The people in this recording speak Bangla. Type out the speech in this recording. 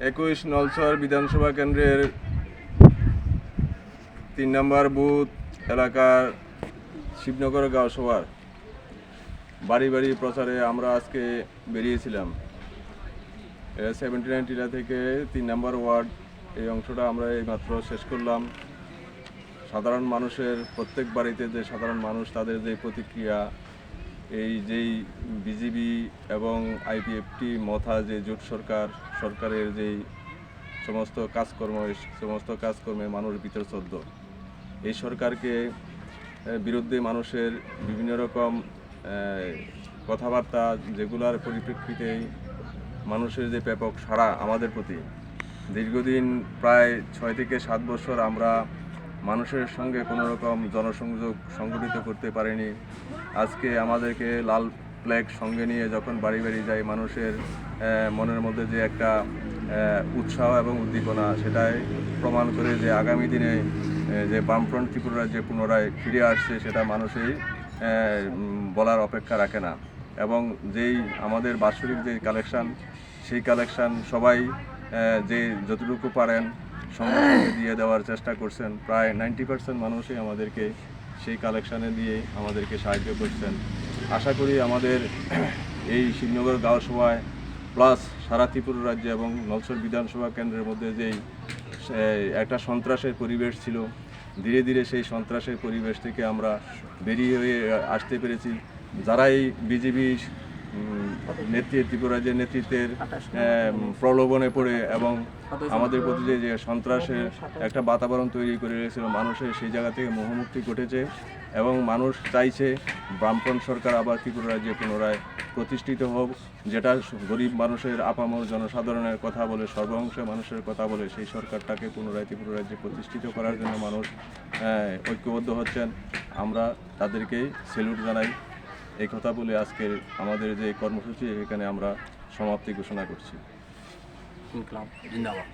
21 নলছর বিধানসভা কেন্দ্রের 3 নম্বর বুথ এলাকার শিবনগর গাঁওসভার বাড়ি বাড়ি প্রচারে আমরা আজকে বেরিয়েছিলাম। 79 টিলা থেকে 3 নম্বর ওয়ার্ড এই অংশটা আমরা এইমাত্র শেষ করলাম। সাধারণ মানুষের প্রত্যেক বাড়িতে যে সাধারণ মানুষ তাদের যে প্রতিক্রিয়া, এই যেই বিজেপি এবং আইপিএফটি মথা যে জোট সরকারের যেই সমস্ত কাজকর্মে মানুষ বীতশ্রদ্ধ। এই সরকারকে বিরুদ্ধে মানুষের বিভিন্ন রকম কথাবার্তা, যেগুলার পরিপ্রেক্ষিতে মানুষের যে ব্যাপক সাড়া আমাদের প্রতি, দীর্ঘদিন প্রায় 6 থেকে 7 বছর আমরা মানুষের সঙ্গে কোনো রকম জনসংযোগ সংগঠিত করতে পারিনি। আজকে আমাদেরকে লাল ফ্ল্যাগ সঙ্গে নিয়ে যখন বাড়ি বাড়ি যাই, মানুষের মনের মধ্যে যে একটা উৎসাহ এবং উদ্দীপনা, সেটাই প্রমাণ করে যে আগামী দিনে যে বামফ্রন্ট ত্রিপুরা যে পুনরায় ফিরে আসছে, সেটা মানুষই বলার অপেক্ষা রাখে না। এবং যেই আমাদের বাৎসরিক যে কালেকশান, সেই কালেকশান সবাই যে যতটুকু পারেন সঙ্গে দিয়ে দেওয়ার চেষ্টা করছেন। প্রায় 90% মানুষই আমাদেরকে সেই কালেকশানে দিয়ে আমাদেরকে সাহায্য করছেন। আশা করি আমাদের এই শিবনগর গাঁওসভায় প্লাস সারা ত্রিপুরা রাজ্যে এবং নলছর বিধানসভা কেন্দ্রের মধ্যে যেই একটা সন্ত্রাসের পরিবেশ ছিল, ধীরে ধীরে সেই সন্ত্রাসের পরিবেশ থেকে আমরা বেরিয়ে হয়ে আসতে পেরেছি। যারাই বিজেপি ত্রিপুরা রাজ্যের নেতৃত্বের প্রলোভনে পড়ে এবং আমাদের প্রতি যে সন্ত্রাসের একটা বাতাবরণ তৈরি করে রেখেছিল, মানুষের সেই জায়গা থেকে মোহমুক্তি ঘটেছে এবং মানুষ চাইছে বামফ্রন্ট সরকার আবার ত্রিপুরা রাজ্যে পুনরায় প্রতিষ্ঠিত হোক, যেটা গরিব মানুষের, আপামর জনসাধারণের কথা বলে, সর্বংশের মানুষের কথা বলে, সেই সরকারটাকে পুনরায় ত্রিপুরা রাজ্যে প্রতিষ্ঠিত করার জন্য মানুষ ঐক্যবদ্ধ হচ্ছেন। আমরা তাদেরকেই স্যালুট জানাই। এই কথা বলে আজকের আমাদের যে কর্মসূচি, এখানে আমরা সমাপ্তি ঘোষণা করছি। জিন্দাবাদ।